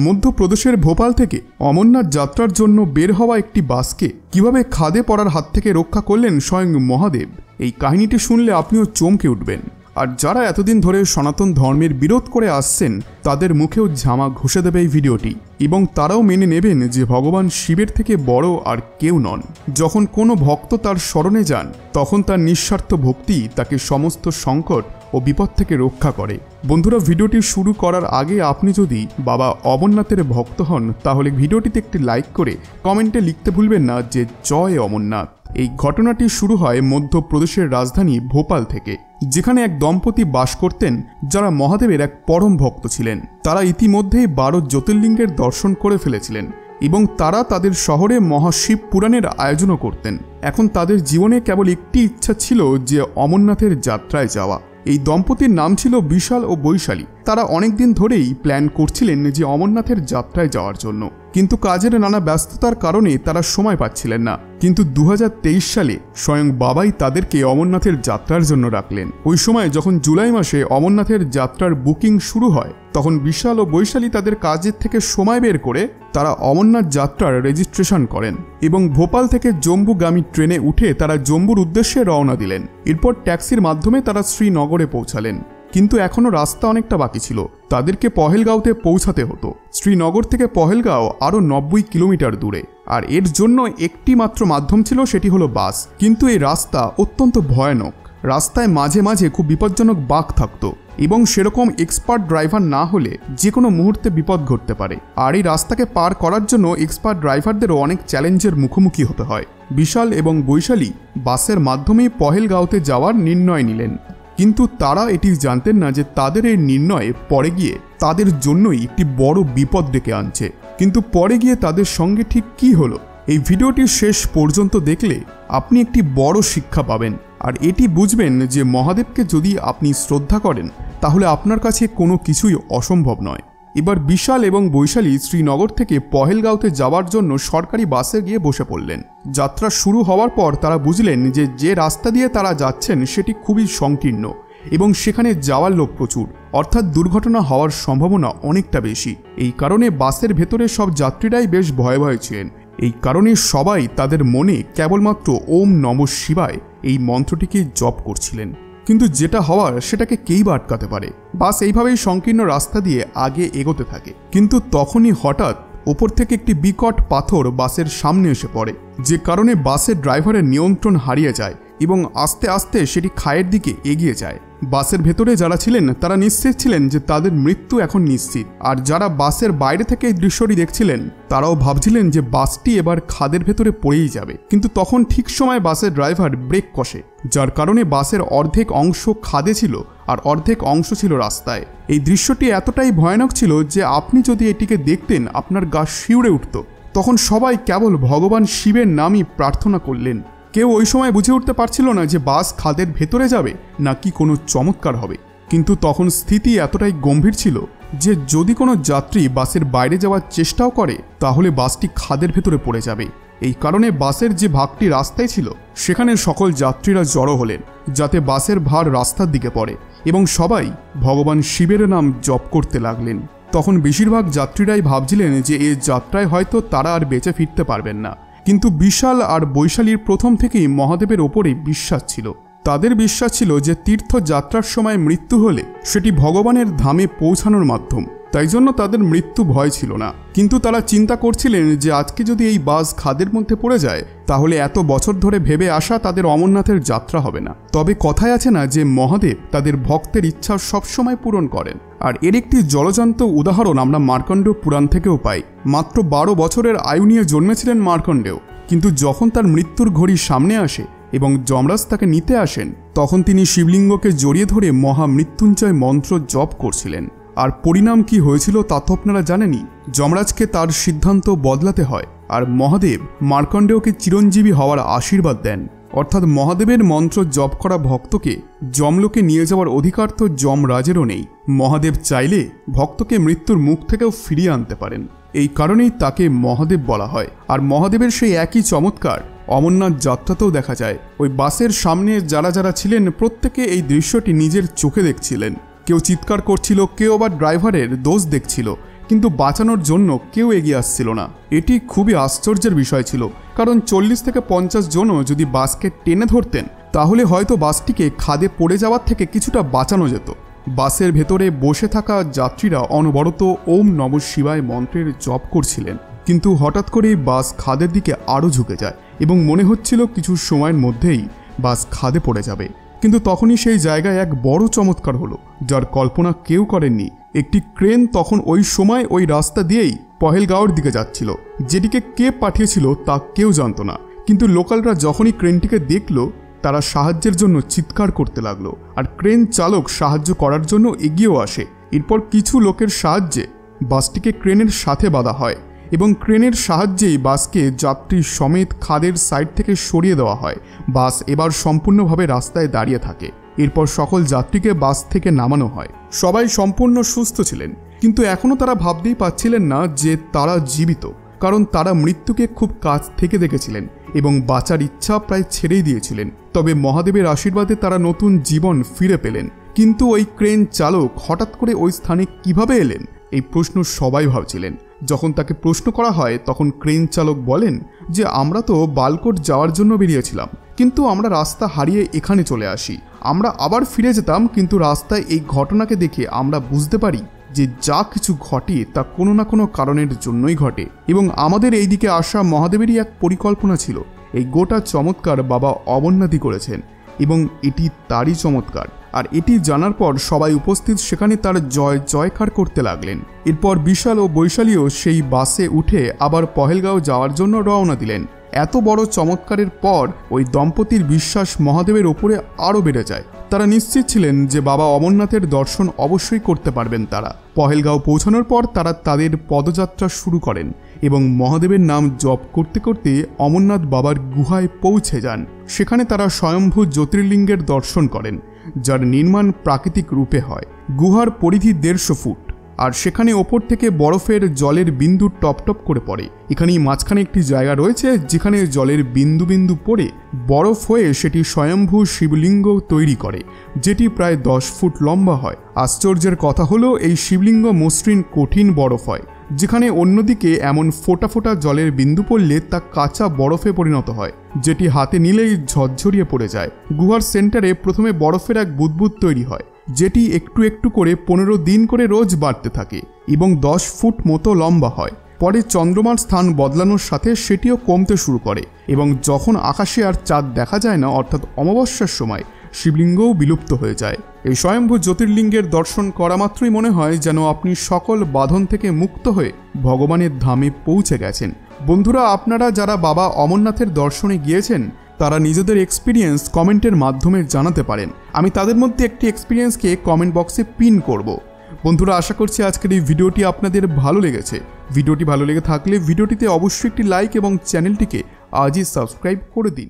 মধ্যপ্রদেশের ভোপাল থেকে অমরনাথ যাত্রার জন্য বের হওয়া একটি বাসকে কিভাবে খাদে পড়ার হাত থেকে রক্ষা করলেন স্বয়ং মহাদেব, এই কাহিনীটি শুনলে আপনিও চমকে উঠবেন। আর যারা এতদিন ধরে সনাতন ধর্মের বিরোধ করে আসছেন তাদের মুখেও ঝামা ঘষে দেবে এই ভিডিওটি, এবং তারাও মেনে নেবেন যে ভগবান শিবের থেকে বড় আর কেউ নন। যখন কোনো ভক্ত তার শরণে যান তখন তার নিঃস্বার্থ ভক্তি তাকে সমস্ত সংকট ও বিপদ থেকে রক্ষা করে। বন্ধুরা, ভিডিওটি শুরু করার আগে আপনি যদি বাবা অমরনাথের ভক্ত হন তাহলে ভিডিওটিতে একটি লাইক করে কমেন্টে লিখতে ভুলবেন না যে জয় অমরনাথ। এই ঘটনাটি শুরু হয় মধ্যপ্রদেশের রাজধানী ভোপাল থেকে, যেখানে এক দম্পতি বাস করতেন যারা মহাদেবের এক পরম ভক্ত ছিলেন। তারা ইতিমধ্যেই 12 জ্যোতির্লিঙ্গের দর্শন করে ফেলেছিলেন এবং তারা তাদের শহরে মহাশিব পুরাণের আয়োজনও করতেন। এখন তাদের জীবনে কেবল একটি ইচ্ছা ছিল যে অমরনাথের যাত্রায় যাওয়া। এই দম্পতির নাম ছিল বিশাল ও বৈশালী। তারা অনেকদিন ধরেই প্ল্যান করছিলেন যে অমরনাথের যাত্রায় যাওয়ার জন্য, কিন্তু কাজের নানা ব্যস্ততার কারণে তারা সময় পাচ্ছিলেন না। কিন্তু 2023 সালে স্বয়ং বাবাই তাদেরকে অমরনাথের যাত্রার জন্য ডাকলেন। ওই সময় যখন জুলাই মাসে অমরনাথের যাত্রার বুকিং শুরু হয় তখন বিশাল ও বৈশালী তাদের কাজের থেকে সময় বের করে তারা অমরনাথ যাত্রার রেজিস্ট্রেশন করেন এবং ভোপাল থেকে জম্বুগামী ট্রেনে উঠে তারা জম্বুর উদ্দেশ্যে রওনা দিলেন। এরপর ট্যাক্সির মাধ্যমে তারা শ্রীনগরে পৌঁছালেন, কিন্তু এখনও রাস্তা অনেকটা বাকি ছিল। তাদেরকে পহেলগাঁওতে পৌঁছাতে হতো। শ্রীনগর থেকে পহেলগাঁও আরও 90 কিলোমিটার দূরে, আর এর জন্য একটি মাত্র মাধ্যম ছিল, সেটি হলো বাস। কিন্তু এই রাস্তা অত্যন্ত ভয়ানক। রাস্তায় মাঝে মাঝে খুব বিপজ্জনক বাঁক থাকতো এবং সেরকম এক্সপার্ট ড্রাইভার না হলে যে কোনো মুহূর্তে বিপদ ঘটতে পারে। আর এই রাস্তাকে পার করার জন্য এক্সপার্ট ড্রাইভারদেরও অনেক চ্যালেঞ্জের মুখোমুখি হতে হয়। বিশাল এবং বৈশালী বাসের মাধ্যমেই পহেলগাঁওতে যাওয়ার নির্ণয় নিলেন, কিন্তু তারা এটি জানতেন না যে তাদের এই নির্ণয় পরে গিয়ে তাদের জন্যই একটি বড় বিপদ ডেকে আনছে। কিন্তু পরে গিয়ে তাদের সঙ্গে ঠিক কী হলো, এই ভিডিওটি শেষ পর্যন্ত দেখলে আপনি একটি বড় শিক্ষা পাবেন। আর এটি বুঝবেন যে মহাদেবকে যদি আপনি শ্রদ্ধা করেন তাহলে আপনার কাছে কোনো কিছুই অসম্ভব নয়। এবার বিশাল এবং বৈশালী শ্রীনগর থেকে পহেলগাঁওতে যাওয়ার জন্য সরকারি বাসে গিয়ে বসে পড়লেন। যাত্রা শুরু হওয়ার পর তারা বুঝলেন যে যে রাস্তা দিয়ে তারা যাচ্ছেন সেটি খুবই সংকীর্ণ এবং সেখানে যাওয়ার লোক প্রচুর, অর্থাৎ দুর্ঘটনা হওয়ার সম্ভাবনা অনেকটা বেশি। এই কারণে বাসের ভেতরে সব যাত্রীরাই বেশ ভয়ে ভয়ে ছিলেন। এই কারণে সবাই তাদের মনে কেবলমাত্র ওম নমঃ শিবায় এই মন্ত্রটিকে জপ করছিলেন। কিন্তু যেটা হওয়ার সেটাকে কেই বা আটকাতে পারে। বাস এইভাবেই সংকীর্ণ রাস্তা দিয়ে আগে এগোতে থাকে, কিন্তু তখনই হঠাৎ ওপর থেকে একটি বিকট পাথর বাসের সামনে এসে পড়ে, যে কারণে বাসের ড্রাইভারের নিয়ন্ত্রণ হারিয়ে যায় এবং আস্তে আস্তে সেটি খায়ের দিকে এগিয়ে যায়। বাসের ভেতরে যারা ছিলেন তারা নিশ্চিত ছিলেন যে তাদের মৃত্যু এখন নিশ্চিত, আর যারা বাসের বাইরে থেকে এই দৃশ্যটি দেখছিলেন তারাও ভাবছিলেন যে বাসটি এবার খাদের ভেতরে পড়েই যাবে। কিন্তু তখন ঠিক সময় বাসের ড্রাইভার ব্রেক কষে, যার কারণে বাসের অর্ধেক অংশ খাদে ছিল আর অর্ধেক অংশ ছিল রাস্তায়। এই দৃশ্যটি এতটাই ভয়ানক ছিল যে আপনি যদি এটিকে দেখতেন আপনার গা শিউরে উঠত। তখন সবাই কেবল ভগবান শিবের নামই প্রার্থনা করলেন। কেউ ওই সময় বুঝে উঠতে পারছিল না যে বাস খাদের ভেতরে যাবে নাকি কোনো চমৎকার হবে। কিন্তু তখন স্থিতি এতটাই গম্ভীর ছিল যে যদি কোনো যাত্রী বাসের বাইরে যাওয়ার চেষ্টাও করে তাহলে বাসটি খাদের ভেতরে পড়ে যাবে। এই কারণে বাসের যে ভাগটি রাস্তায় ছিল সেখানে সকল যাত্রীরা জড়ো হলেন যাতে বাসের ভার রাস্তার দিকে পড়ে, এবং সবাই ভগবান শিবের নাম জপ করতে লাগলেন। তখন বেশিরভাগ যাত্রীরাই ভাবছিলেন যে এই যাত্রায় হয়তো তারা আর বেঁচে ফিরতে পারবেন না। কিন্তু বিশাল আর বৈশালীর প্রথম থেকেই মহাদেবের ওপরে বিশ্বাস ছিল। তাদের বিশ্বাস ছিল যে তীর্থযাত্রার সময় মৃত্যু হলে সেটি ভগবানের ধামে পৌঁছানোর মাধ্যম, তাই জন্য তাদের মৃত্যু ভয় ছিল না। কিন্তু তারা চিন্তা করছিলেন যে আজকে যদি এই বাস খাদের মধ্যে পড়ে যায় তাহলে এত বছর ধরে ভেবে আসা তাদের অমরনাথের যাত্রা হবে না। তবে কথায় আছে না যে মহাদেব তাদের ভক্তের ইচ্ছা সবসময় পূরণ করেন, আর এর একটি জলজান্ত উদাহরণ আমরা মার্কণ্ডেয় পুরাণ থেকেও পাই। মাত্র 12 বছরের আয়ু নিয়ে জন্মেছিলেন মার্কণ্ডেয়, কিন্তু যখন তার মৃত্যুর ঘড়ি সামনে আসে এবং যমরাজ তাকে নিতে আসেন তখন তিনি শিবলিঙ্গকে জড়িয়ে ধরে মহামৃত্যুঞ্জয় মন্ত্র জপ করছিলেন। আর পরিণাম কি হয়েছিল তা তো আপনারা জানেনই। যমরাজকে তার সিদ্ধান্ত বদলাতে হয়, আর মহাদেব মার্কণ্ডেয়কে চিরঞ্জীবী হওয়ার আশীর্বাদ দেন। অর্থাৎ মহাদেবের মন্ত্র জপ করা ভক্তকে যমলোকে নিয়ে যাওয়ার অধিকার তো যমরাজেরও নেই। মহাদেব চাইলে ভক্তকে মৃত্যুর মুখ থেকেও ফিরিয়ে আনতে পারেন। এই কারণেই তাকে মহাদেব বলা হয়। আর মহাদেবের সেই একই চমৎকার অমরনাথ যাত্রাতেও দেখা যায়। ওই বাসের সামনে যারা যারা ছিলেন প্রত্যেকে এই দৃশ্যটি নিজের চোখে দেখছিলেন। কেউ চিৎকার করছিল, কেউ আবার ড্রাইভারের দোষ দেখছিল, কিন্তু বাঁচানোর জন্য কেউ এগিয়ে আসছিল না। এটি খুবই আশ্চর্যের বিষয় ছিল, কারণ 40 থেকে 50 জনও যদি বাসকে টেনে ধরতেন তাহলে হয়তো বাসটিকে খাদে পড়ে যাওয়ার থেকে কিছুটা বাঁচানো যেত। বাসের ভেতরে বসে থাকা যাত্রীরা অনবরত ওম নমঃ শিবায় মন্ত্রের জপ করছিলেন, কিন্তু হঠাৎ করেই বাস খাদের দিকে আরও ঝুঁকে যায় এবং মনে হচ্ছিল কিছু সময়ের মধ্যেই বাস খাদে পড়ে যাবে। কিন্তু তখনই সেই জায়গায় এক বড় চমৎকার হলো, যার কল্পনা কেউ করেননি। একটি ক্রেন তখন ওই সময় ওই রাস্তা দিয়েই পহেলগাঁওয়ের দিকে যাচ্ছিল। যেটিকে কে পাঠিয়েছিল তা কেউ জানত না, কিন্তু লোকালরা যখনই ক্রেনটিকে দেখলো তারা সাহায্যের জন্য চিৎকার করতে লাগলো, আর ক্রেন চালক সাহায্য করার জন্য এগিয়েও আসে। এরপর কিছু লোকের সাহায্যে বাসটিকে ক্রেনের সাথে বাঁধা হয় এবং ক্রেনের সাহায্যেই বাসকে যাত্রী সমেত খাদের সাইড থেকে সরিয়ে দেওয়া হয়। বাস এবার সম্পূর্ণভাবে রাস্তায় দাঁড়িয়ে থাকে। এরপর সকল যাত্রীকে বাস থেকে নামানো হয়। সবাই সম্পূর্ণ সুস্থ ছিলেন, কিন্তু এখনও তারা ভাবতেই পারছিলেন না যে তারা জীবিত, কারণ তারা মৃত্যুকে খুব কাছ থেকে দেখেছিলেন এবং বাঁচার ইচ্ছা প্রায় ছেড়েই দিয়েছিলেন। তবে মহাদেবের আশীর্বাদে তারা নতুন জীবন ফিরে পেলেন। কিন্তু ওই ক্রেন চালক হঠাৎ করে ওই স্থানে কিভাবে এলেন, এই প্রশ্ন সবাই ভাবছিলেন। যখন তাকে প্রশ্ন করা হয় তখন ক্রেন চালক বলেন যে আমরা তো বালকোট যাওয়ার জন্য বেরিয়েছিলাম, কিন্তু আমরা রাস্তা হারিয়ে এখানে চলে আসি। আমরা আবার ফিরে যেতাম, কিন্তু রাস্তায় এই ঘটনাকে দেখে আমরা বুঝতে পারি যে যা কিছু ঘটে তা কোনো না কোনো কারণের জন্যই ঘটে এবং আমাদের এই দিকে আসা মহাদেবেরই এক পরিকল্পনা ছিল। এই গোটা চমৎকার বাবা অমরনাথই করেছেন এবং এটি তারই চমৎকার। আর এটি জানার পর সবাই উপস্থিত সেখানে তার জয় জয়কার করতে লাগলেন। এরপর বিশাল ও বৈশালীও সেই বাসে উঠে আবার পহেলগাঁও যাওয়ার জন্য রওনা দিলেন। এত বড় চমৎকারের পর ওই দম্পতির বিশ্বাস মহাদেবের ওপরে আরও বেড়ে যায়। তারা নিশ্চিত ছিলেন যে বাবা অমরনাথের দর্শন অবশ্যই করতে পারবেন তারা। পহেলগাঁও পৌঁছানোর পর তারা তাদের পদযাত্রা শুরু করেন এবং মহাদেবের নাম জপ করতে করতে অমরনাথ বাবার গুহায় পৌঁছে যান। সেখানে তারা স্বয়ম্ভু জ্যোতির্লিঙ্গের দর্শন করেন, যার নির্মাণ প্রাকৃতিক রূপে হয়। গুহার পরিধি 150 ফুট, আর সেখানে ওপর থেকে বরফের জলের বিন্দু টপ টপ করে পড়ে। এখানেই মাঝখানে একটি জায়গা রয়েছে যেখানে জলের বিন্দু বিন্দু পড়ে বরফ হয়ে সেটি স্বয়ম্ভু শিবলিঙ্গ তৈরি করে, যেটি প্রায় 10 ফুট লম্বা হয়। আশ্চর্যের কথা হলো এই শিবলিঙ্গ মসৃণ কঠিন বরফ হয়, যেখানে অন্যদিকে এমন ফোটা ফোটা জলের বিন্দু পড়লে তা কাঁচা বরফে পরিণত হয়, যেটি হাতে নিলেই ঝরঝরিয়ে পড়ে যায়। গুহার সেন্টারে প্রথমে বরফের এক বুদবুদ তৈরি হয়, যেটি একটু একটু করে 15 দিন করে রোজ বাড়তে থাকে এবং 10 ফুট মতো লম্বা হয়। পরে চন্দ্রমার স্থান বদলানোর সাথে সেটিও কমতে শুরু করে এবং যখন আকাশে আর চাঁদ দেখা যায় না, অর্থাৎ অমাবস্যার সময়, শিবলিঙ্গও বিলুপ্ত হয়ে যায়। এই স্বয়ম্ভু জ্যোতির্লিঙ্গের দর্শন করা মাত্রই মনে হয় যেন আপনি সকল বাঁধন থেকে মুক্ত হয়ে ভগবানের ধামে পৌঁছে গেছেন। বন্ধুরা, আপনারা যারা বাবা অমরনাথের দর্শনে গিয়েছেন তারা নিজেদের এক্সপিরিয়েন্স কমেন্টের মাধ্যমে জানাতে পারেন। আমি তাদের মধ্যে একটি এক্সপিরিয়েন্সকে কমেন্ট বক্সে পিন করব। বন্ধুরা, আশা করছি আজকের এই ভিডিওটি আপনাদের ভালো লেগেছে। ভিডিওটি ভালো লেগে থাকলে ভিডিওটিতে অবশ্যই একটি লাইক এবং চ্যানেলটিকে আজই সাবস্ক্রাইব করে দিন।